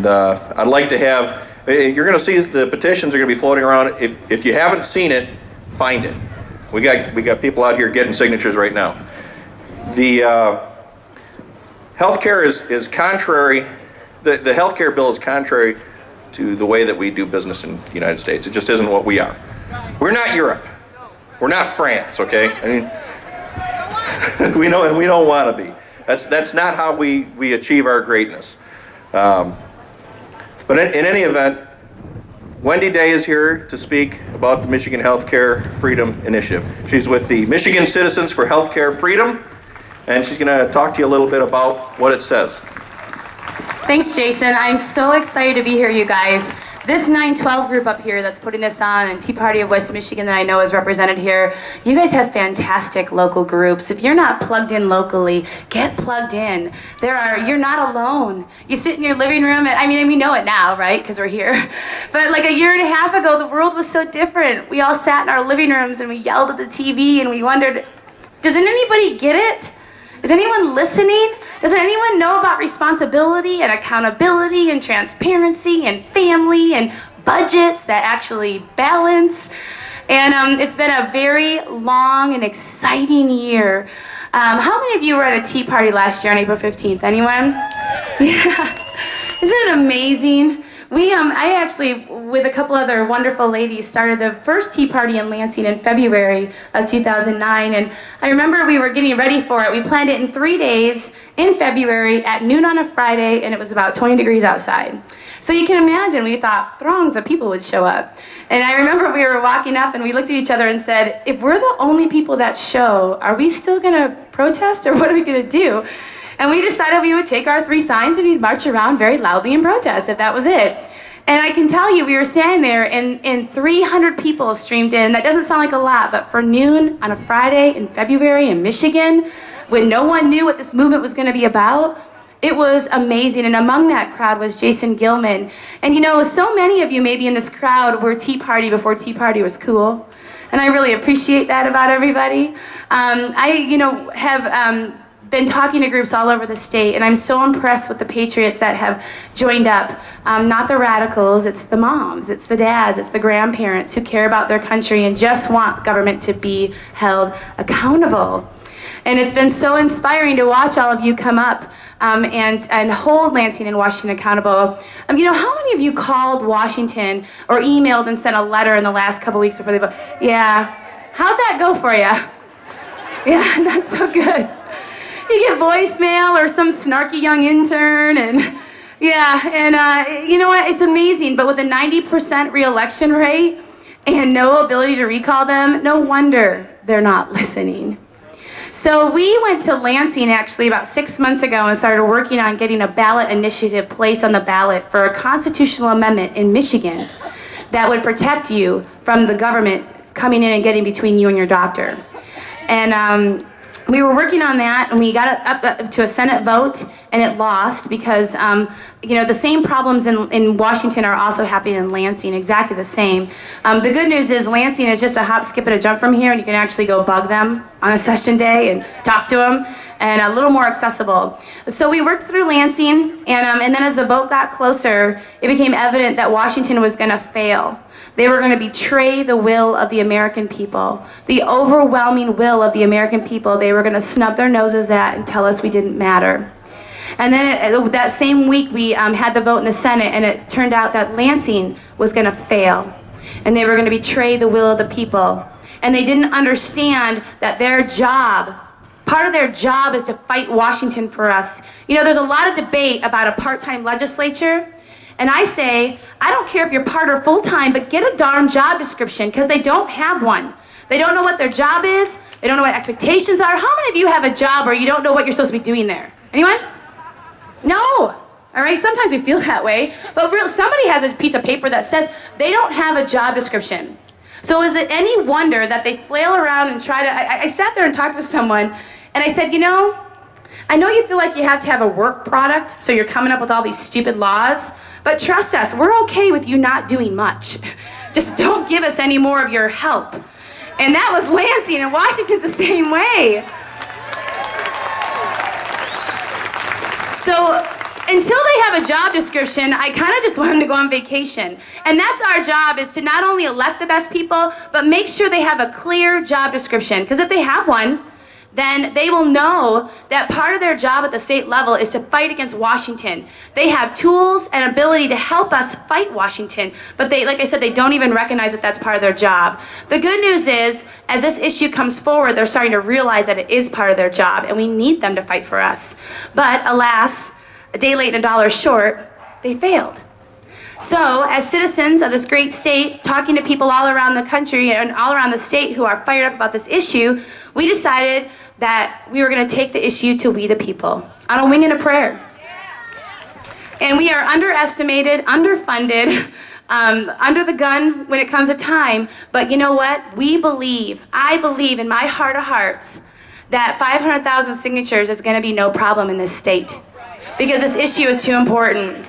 And I'd like to have, you're going to see the petitions are going to be floating around. If you haven't seen it, find it. We got people out here getting signatures right now. The healthcare is contrary, the healthcare bill is contrary to the way that we do business in the United States. It just isn't what we are. We're not Europe. We're not France, okay? I mean, we don't want to be. That's not how we achieve our greatness. But in any event, Wendy Day is here to speak about the Michigan Healthcare Freedom Initiative. She's with the Michigan Citizens for Healthcare Freedom, and she's going to talk to you a little bit about what it says. Thanks, Jason. I'm so excited to be here, you guys. This 912 group up here that's putting this on, and Tea Party of West Michigan that I know is represented here, you guys have fantastic local groups. If you're not plugged in locally, get plugged in. You're not alone. You sit in your living room, and we know it now, right, because we're here. But like a year and a half ago, the world was so different. We all sat in our living rooms and we yelled at the TV and we wondered, doesn't anybody get it? Is anyone listening? Doesn't anyone know about responsibility and accountability and transparency and family and budgets that actually balance? And it's been a very long and exciting year. How many of you were at a tea party last year on April 15th? Anyone? Yeah. Isn't it amazing? I actually, with a couple other wonderful ladies, started the first tea party in Lansing in February of 2009. And I remember we were getting ready for it. We planned it in 3 days in February at noon on a Friday, and it was about 20 degrees outside. So you can imagine, we thought throngs of people would show up. And I remember we were walking up and we looked at each other and said, if we're the only people that show, are we still gonna protest or what are we gonna do? And we decided we would take our 3 signs and we'd march around very loudly and protest if that was it. And I can tell you, we were standing there and 300 people streamed in. That doesn't sound like a lot, but for noon on a Friday in February in Michigan, when no one knew what this movement was gonna be about, it was amazing. And among that crowd was Jason Gilman. And so many of you maybe in this crowd were Tea Party before Tea Party was cool. And I really appreciate that about everybody. I have been talking to groups all over the state, and I'm so impressed with the patriots that have joined up. Not the radicals, it's the moms, it's the dads, it's the grandparents who care about their country and just want government to be held accountable. And it's been so inspiring to watch all of you come up and hold Lansing and Washington accountable. How many of you called Washington or emailed and sent a letter in the last couple weeks before they vote? Yeah. How'd that go for you? Yeah, not so good. You get voicemail or some snarky young intern, and you know what? It's amazing, but with a 90% re-election rate and no ability to recall them, no wonder they're not listening. So we went to Lansing actually about 6 months ago and started working on getting a ballot initiative placed on the ballot for a constitutional amendment in Michigan that would protect you from the government coming in and getting between you and your doctor. And we were working on that, and we got it up to a Senate vote, and it lost because, the same problems in Washington are also happening in Lansing, exactly the same. The good news is Lansing is just a hop, skip, and a jump from here, and you can actually go bug them on a session day and talk to them, and a little more accessible. So we worked through Lansing, and then as the vote got closer, it became evident that Washington was going to fail. They were going to betray the will of the American people, the overwhelming will of the American people. They were going to snub their noses at and tell us we didn't matter. And then that same week, we had the vote in the Senate, and it turned out that Lansing was going to fail, and they were going to betray the will of the people. And they didn't understand that part of their job is to fight Washington for us. There's a lot of debate about a part-time legislature. And I say, I don't care if you're part or full-time, but get a darn job description, because they don't have one. They don't know what their job is. They don't know what expectations are. How many of you have a job where you don't know what you're supposed to be doing there? Anyone? No. All right, sometimes we feel that way. But somebody has a piece of paper that says they don't have a job description. So is it any wonder that they flail around and try to... I sat there and talked with someone, and I said, I know you feel like you have to have a work product, so you're coming up with all these stupid laws, but trust us, we're okay with you not doing much. Just don't give us any more of your help. And that was Lansing, and Washington's the same way. So until they have a job description, I kind of just want them to go on vacation. And that's our job, is to not only elect the best people, but make sure they have a clear job description. Because if they have one, then they will know that part of their job at the state level is to fight against Washington. They have tools and ability to help us fight Washington, but they, like I said, they don't even recognize that that's part of their job. The good news is, as this issue comes forward, they're starting to realize that it is part of their job, and we need them to fight for us. But alas, a day late and a dollar short, they failed. So, as citizens of this great state, talking to people all around the country and all around the state who are fired up about this issue, we decided that we were going to take the issue to we the people on a wing and a prayer. And we are underestimated, underfunded, under the gun when it comes to time. But you know what? I believe in my heart of hearts that 500,000 signatures is going to be no problem in this state, because this issue is too important.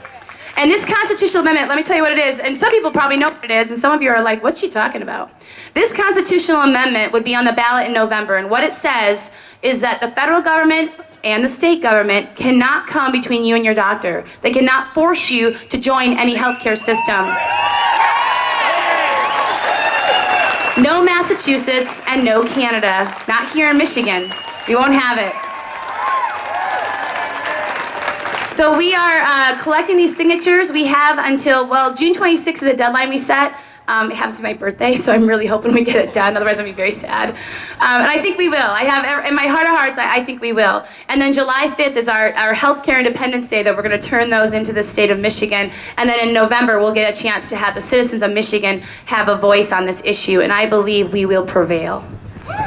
And this constitutional amendment, let me tell you what it is, and some people probably know what it is, and some of you are like, what's she talking about? This constitutional amendment would be on the ballot in November, and what it says is that the federal government and the state government cannot come between you and your doctor. They cannot force you to join any healthcare system. No Massachusetts and no Canada. Not here in Michigan. We won't have it. So we are collecting these signatures. We have until, June 26th is the deadline we set. It happens to be my birthday, so I'm really hoping we get it done. Otherwise, I'll be very sad. And I think we will. I have, in my heart of hearts, I think we will. And then July 5th is our Healthcare Independence Day that we're going to turn those into the state of Michigan. And then in November, we'll get a chance to have the citizens of Michigan have a voice on this issue. And I believe we will prevail. But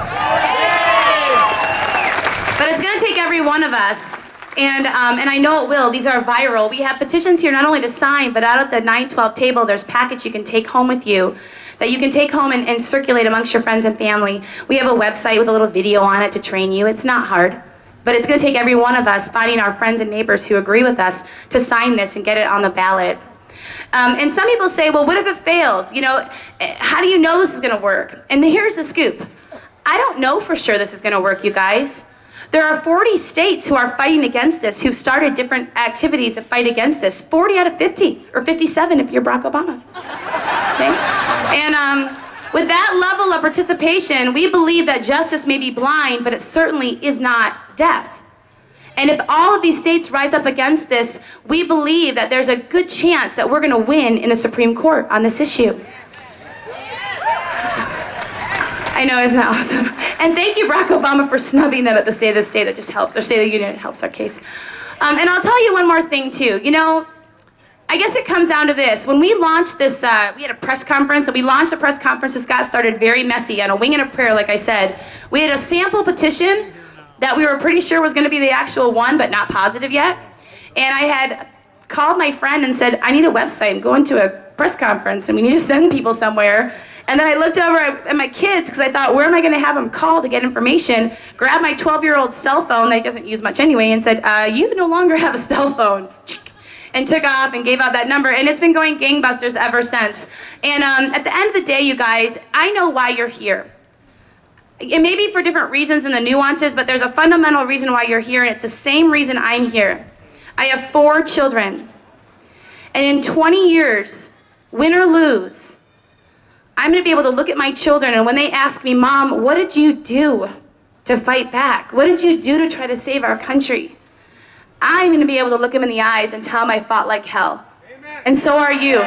it's going to take every one of us. And I know it will. These are viral. We have petitions here not only to sign, but out at the 912 table, there's packets you can take home with you that you can take home and circulate amongst your friends and family. We have a website with a little video on it to train you. It's not hard. But it's going to take every one of us finding our friends and neighbors who agree with us to sign this and get it on the ballot. And some people say, well, what if it fails? You know, how do you know this is going to work? And here's the scoop. I don't know for sure this is going to work, you guys. There are 40 states who are fighting against this, who've started different activities to fight against this. 40 out of 50, or 57 if you're Barack Obama. Okay? And with that level of participation, we believe that justice may be blind, but it certainly is not deaf. And if all of these states rise up against this, we believe that there's a good chance that we're going to win in the Supreme Court on this issue. I know, isn't that awesome? And thank you, Barack Obama, for snubbing them at the State of the State. That just helps, or State of the Union, it helps our case. And I'll tell you one more thing, too. You know, I guess it comes down to this. When we launched this, we had a press conference, and we launched a press conference that got started very messy on a wing and a prayer, like I said. We had a sample petition that we were pretty sure was going to be the actual one, but not positive yet. And I had called my friend and said, I need a website. I'm going to a press conference, and we need to send people somewhere. And then I looked over at my kids, because I thought, where am I going to have them call to get information? Grabbed my 12-year-old cell phone that he doesn't use much anyway, and said, you no longer have a cell phone. And took off and gave out that number. And it's been going gangbusters ever since. And at the end of the day, you guys, I know why you're here. It may be for different reasons and the nuances, but there's a fundamental reason why you're here, and it's the same reason I'm here. I have 4 children. And in 20 years, win or lose, I'm going to be able to look at my children, and when they ask me, Mom, what did you do to fight back? What did you do to try to save our country? I'm going to be able to look them in the eyes and tell them I fought like hell. Amen. And so are you.